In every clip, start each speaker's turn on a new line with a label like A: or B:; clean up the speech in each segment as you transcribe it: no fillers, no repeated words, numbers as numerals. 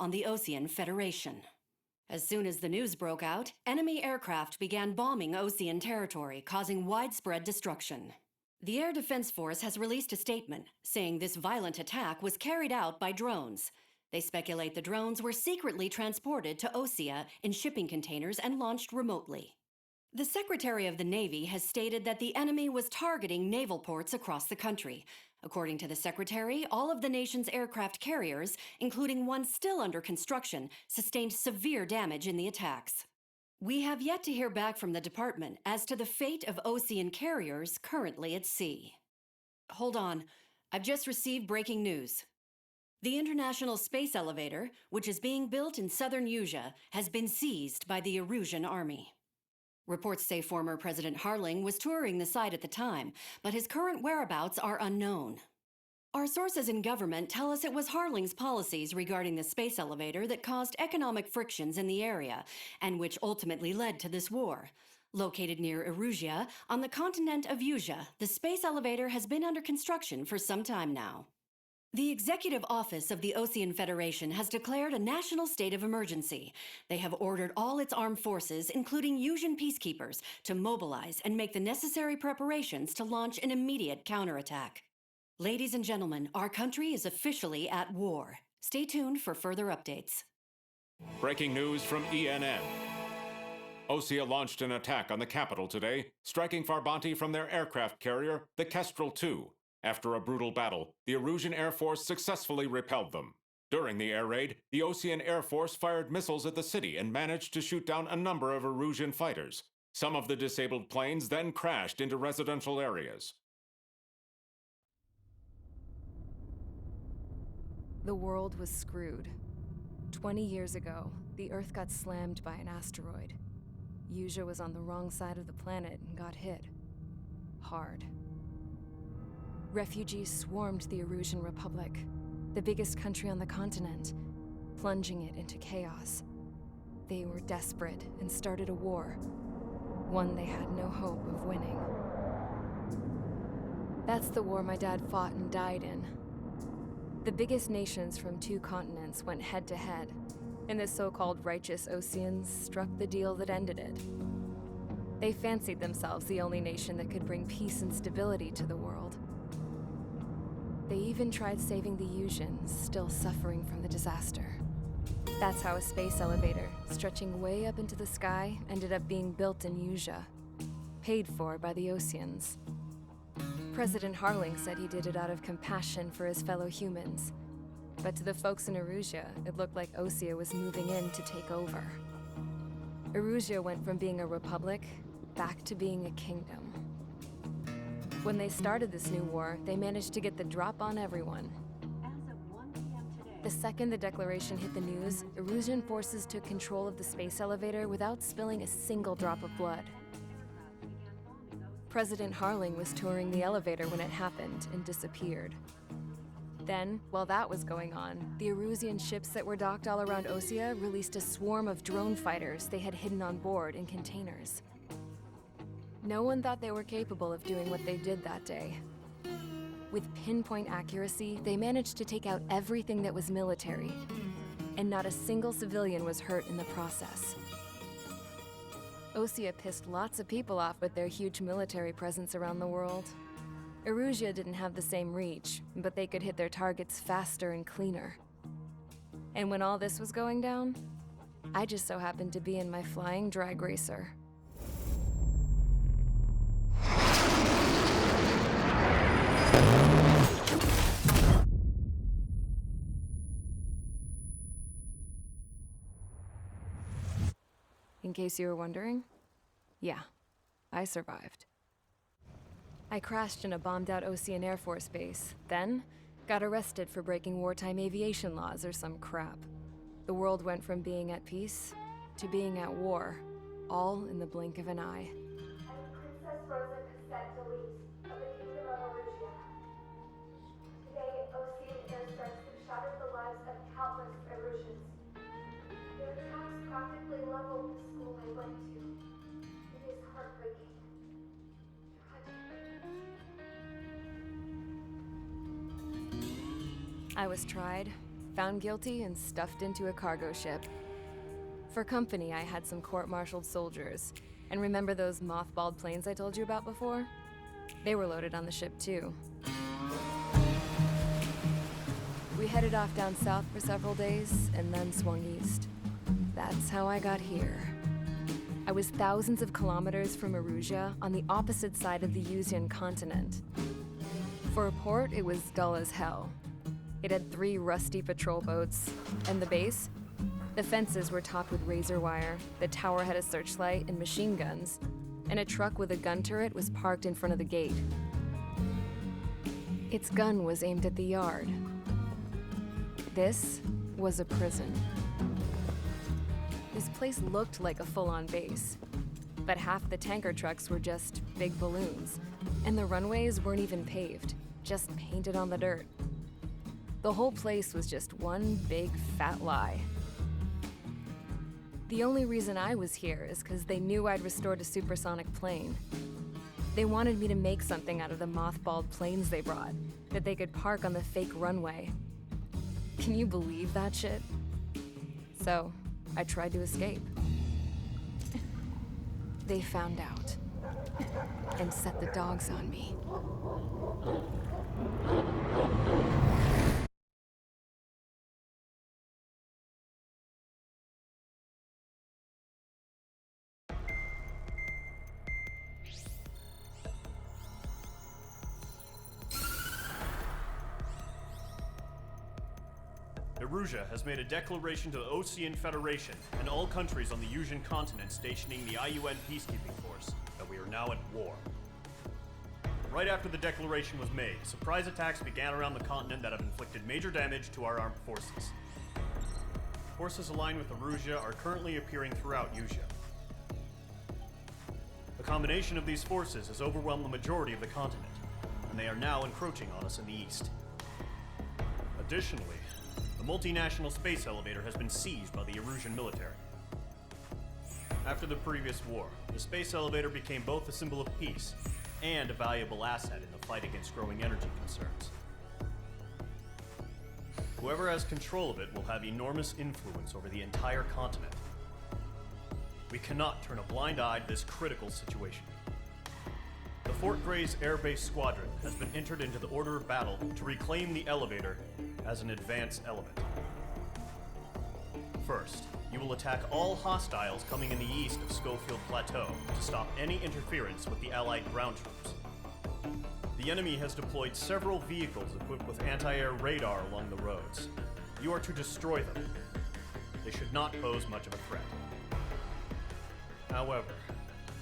A: on the Osean Federation. As soon as the news broke out, enemy aircraft began bombing Osean territory, causing widespread destruction. The Air Defense Force has released a statement saying this violent attack was carried out by drones. They speculate the drones were secretly transported to Osea in shipping containers and launched remotely. The Secretary of the Navy has stated that the enemy was targeting naval ports across the country. According to the Secretary, all of the nation's aircraft carriers, including one still under construction, sustained severe damage in the attacks. We have yet to hear back from the department as to the fate of Osean carriers currently at sea. Hold on, I've just received breaking news. The International Space Elevator, which is being built in southern Usea, has been seized by the Erusian army. Reports say former President Harling was touring the site at the time, but his current whereabouts are unknown. Our sources in government tell us it was Harling's policies regarding the space elevator that caused economic frictions in the area, and which ultimately led to this war. Located near Erusia, on the continent of Usea, the space elevator has been under construction for some time now. The Executive Office of the Osean Federation has declared a national state of emergency. They have ordered all its armed forces, including Usian peacekeepers, to mobilize and make the necessary preparations to launch an immediate counterattack. Ladies and gentlemen, our country is officially at war. Stay tuned for further updates.
B: Breaking news from ENN. Osea launched an attack on the capital today, striking Farbanti from their aircraft carrier, the Kestrel II. After a brutal battle, the Erusian Air Force successfully repelled them. During the air raid, the Osean Air Force fired missiles at the city and managed to shoot down a number of Erusian fighters. Some of the disabled planes then crashed into residential areas.
C: The world was screwed. 20 years ago, the Earth got slammed by an asteroid. Usea was on the wrong side of the planet and got hit. Hard. Refugees swarmed the Erusian Republic, the biggest country on the continent, plunging it into chaos. They were desperate and started a war, one they had no hope of winning. That's the war my dad fought and died in. The biggest nations from 2 continents went head-to-head, and the so-called righteous Oseans struck the deal that ended it. They fancied themselves the only nation that could bring peace and stability to the world. They even tried saving the Usians, still suffering from the disaster. That's how a space elevator, stretching way up into the sky, ended up being built in Usea, paid for by the Oseans. President Harling said he did it out of compassion for his fellow humans. But to the folks in Erusia, it looked like Osea was moving in to take over. Erusia went from being a republic back to being a kingdom. When they started this new war, they managed to get the drop on everyone. The second the declaration hit the news, Erusian forces took control of the space elevator without spilling a single drop of blood. President Harling was touring the elevator when it happened and disappeared. Then, while that was going on, the Erusian ships that were docked all around Osea released a swarm of drone fighters they had hidden on board in containers. No one thought they were capable of doing what they did that day. With pinpoint accuracy, they managed to take out everything that was military, and not a single civilian was hurt in the process. Osea pissed lots of people off with their huge military presence around the world. Erusia didn't have the same reach, but they could hit their targets faster and cleaner. And when all this was going down, I just so happened to be in my flying drag racer. In case you were wondering, yeah, I survived. I crashed in a bombed-out Osean Air Force base, then got arrested for breaking wartime aviation laws or some crap. The world went from being at peace to being at war, all in the blink of an eye.
D: I'm Princess Rosa Cassette-Delise of the Kingdom of Erusia. Today, Osean airstrikes have shattered the lives of countless Erusians. Their attacks practically leveled the school I went to. It is heartbreaking.
C: I was tried, found guilty, and stuffed into a cargo ship. For company, I had some court-martialed soldiers. And remember those mothballed planes I told you about before? They were loaded on the ship too. We headed off down south for several days, and then swung east. That's how I got here. I was thousands of kilometers from Erusia, on the opposite side of the Yuzian continent. For a port, it was dull as hell. It had 3 rusty patrol boats, and the base? The fences were topped with razor wire, the tower had a searchlight and machine guns, and a truck with a gun turret was parked in front of the gate. Its gun was aimed at the yard. This was a prison. This place looked like a full-on base, but half the tanker trucks were just big balloons, and the runways weren't even paved, just painted on the dirt. The whole place was just one big fat lie. The only reason I was here is because they knew I'd restored a supersonic plane. They wanted me to make something out of the mothballed planes they brought, that they could park on the fake runway. Can you believe that shit? So, I tried to escape. They found out, and set the dogs on me.
E: Erusia has made a declaration to the Osean Federation and all countries on the Yuzian continent stationing the IUN peacekeeping force that we are now at war. Right after the declaration was made, surprise attacks began around the continent that have inflicted major damage to our armed forces. Forces aligned with Erusia are currently appearing throughout Yusia. The combination of these forces has overwhelmed the majority of the continent, and they are now encroaching on us in the east. Additionally, the multinational space elevator has been seized by the Erusian military. After the previous war, the space elevator became both a symbol of peace and a valuable asset in the fight against growing energy concerns. Whoever has control of it will have enormous influence over the entire continent. We cannot turn a blind eye to this critical situation. The Fort Gray's Air Base Squadron has been entered into the order of battle to reclaim the elevator as an advance element. First, you will attack all hostiles coming in the east of Schofield Plateau to stop any interference with the Allied ground troops. The enemy has deployed several vehicles equipped with anti-air radar along the roads. You are to destroy them. They should not pose much of a threat. However,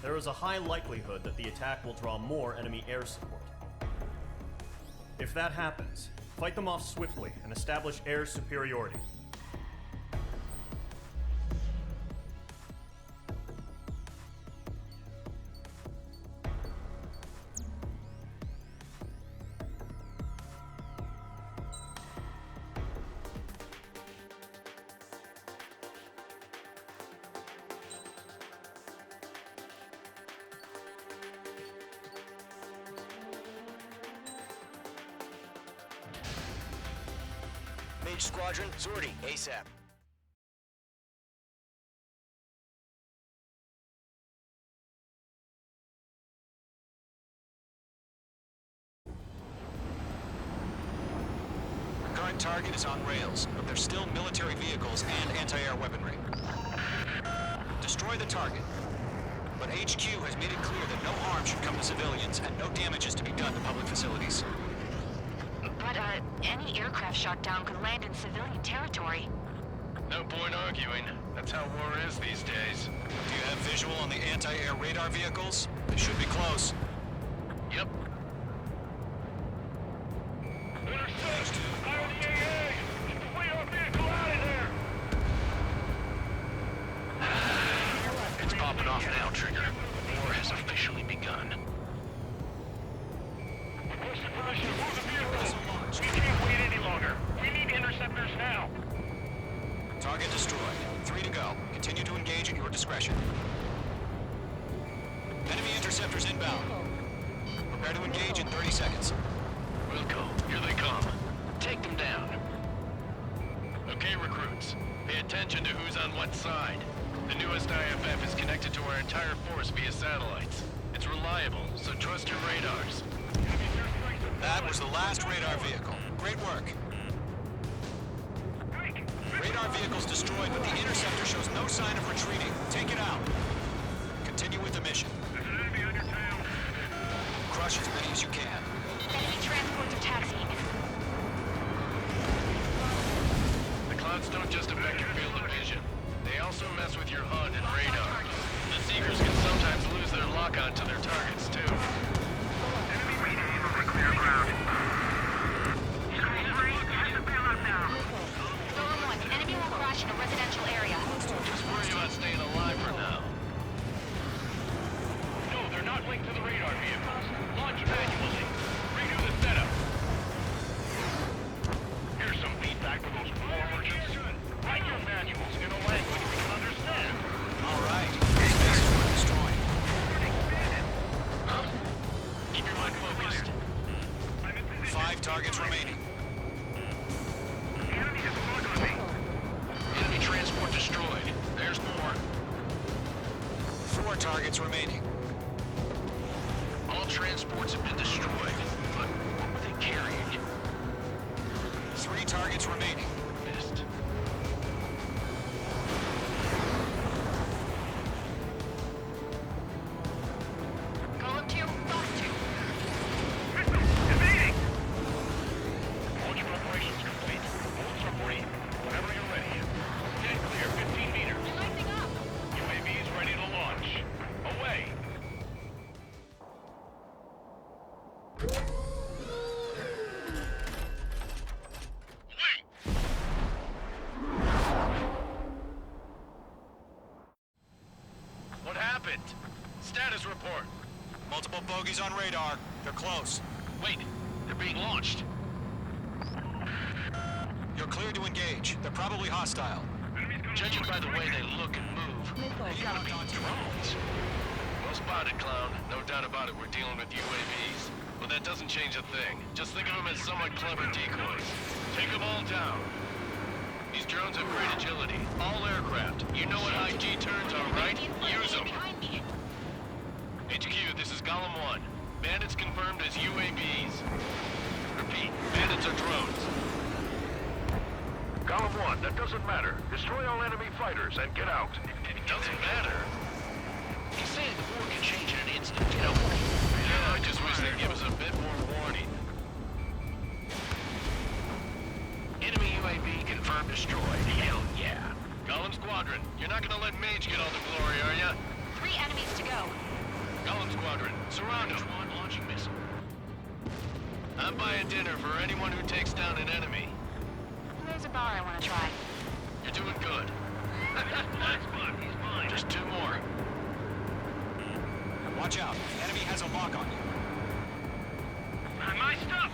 E: there is a high likelihood that the attack will draw more enemy air support. If that happens, fight them off swiftly and establish air superiority.
F: Mage Squadron, sortie, ASAP. Current target is on rails, but there's still military vehicles and anti-air weaponry. Destroy the target. But HQ has made it clear that no harm should come to civilians and no damage is to be done to public facilities.
G: But, any aircraft shot down could land in civilian territory.
H: No point arguing. That's how war is these days.
F: Do you have visual on the anti-air radar vehicles? They should be close.
H: Yep. Intercept! Fire the AA! Flee our vehicle out of there! It's popping off now, Trigger. War has officially begun. Requesting permission to move the vehicle. We can't wait any longer. We need interceptors now.
F: Target destroyed. 3 to go. Continue to engage at your discretion. Enemy interceptors inbound. Prepare to engage in 30 seconds.
H: Wilco, here they come. Take them down. Okay, recruits. Pay attention to who's on what side. The newest IFF is connected to our entire force via satellites. It's reliable, so trust your radars.
F: That was the last radar vehicle. Great work. Radar vehicle's destroyed, but the interceptor shows no sign of retreating. Take it out. Continue with the mission.
H: There's an enemy on your tail.
F: Crush as many as you can.
G: Enemy transports are taxiing.
H: The clouds don't just affect your field of vision. They also mess with your HUD and radar. The Seekers can sometimes lose their lock-on to their targets, too. Enemy aim over clear ground.
G: Storm 1, enemy will crash in a residential area.
H: Just worry about staying alive for now. No, they're not linked to the radar vehicles. Launch manually. Redo the setup. Here's some feedback for those war merchants. Write your manuals in a language we can understand.
F: All right. Space is worth destroying.
H: Huh? Keep your mind focused.
F: 5 targets remaining.
H: The enemy has a lock on me. Enemy transport destroyed. There's more.
F: 4 targets remaining.
H: All transports have been destroyed. But what were they carrying?
F: 3 targets remaining.
H: Missed.
G: Golem 2, Fox 2.
H: Evading! Launch preparations complete. Hold submarine. Whenever you're ready. Dead clear, 15 meters.
G: Lighting up.
H: UAVs ready to launch. Away! What happened? Status report.
F: Multiple bogies on radar. They're close.
H: Wait, they're being launched.
F: You're cleared to engage. They're probably hostile.
H: Judging by the way they look and move, they gotta be drones. Well spotted, clown. No doubt about it, we're dealing with UAVs. But that doesn't change a thing. Just think of them as somewhat clever decoys. Take them all down. These drones have great agility. All aircraft. You know what IG turns are, right? Use them.
G: Behind me.
H: HQ, this is Golem 1. Bandits confirmed as UAVs. Repeat, bandits are drones. Golem 1, that doesn't matter. Destroy all enemy fighters and get out. It doesn't matter. He's saying the war can change in an instant, you know? Yeah, I just wish they'd give us a bit more warning. Enemy UAV confirmed destroyed. Hell yeah. Golem Squadron, you're not gonna let Mage get all the glory, are ya?
G: 3 enemies to go.
H: Golem Squadron, surround him. Launching missile. I'm buying dinner for anyone who takes down an enemy.
G: There's a bar I want to try.
H: You're doing good. That's fine, he's mine. Just 2 more.
F: Watch out. Enemy has a lock on you.
H: My stuff!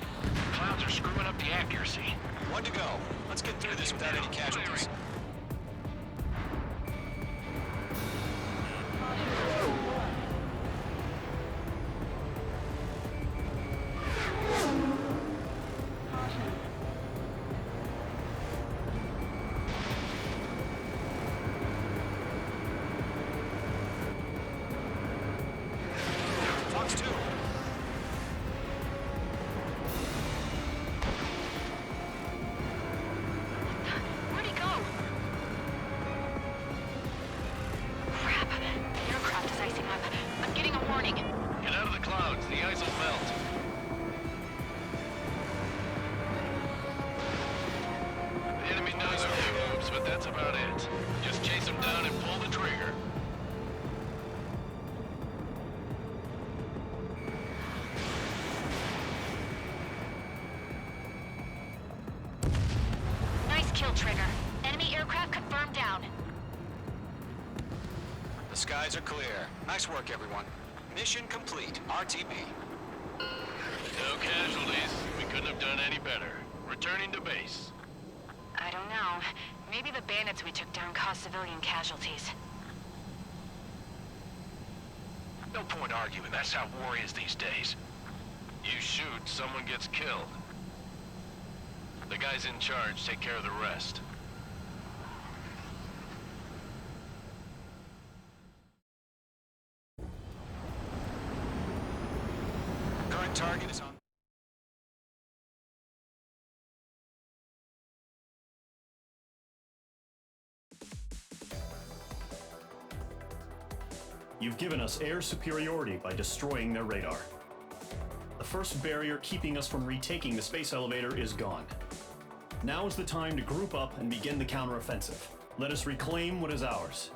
H: Clouds are screwing up the accuracy.
F: 1 to go. Let's get through this without any casualties. Fox 2.
G: Where'd he go? Crap. The aircraft is icing up. I'm getting a warning.
H: Get out of the clouds, the ice will melt. The enemy knows a few moves, but that's about it. Just chase them down and pull the trigger.
G: Nice kill, Trigger. Enemy aircraft confirmed down.
F: The skies are clear. Nice work, everyone. Mission complete. RTB.
H: No casualties. We couldn't have done any better. Returning to base.
G: I don't know. Maybe the bandits we took down caused civilian casualties.
H: No point arguing. That's how war is these days. You shoot, someone gets killed. The guys in charge take care of the rest.
F: target is on...
E: You've given us air superiority by destroying their radar. The first barrier keeping us from retaking the space elevator is gone. Now is the time to group up and begin the counteroffensive. Let us reclaim what is ours.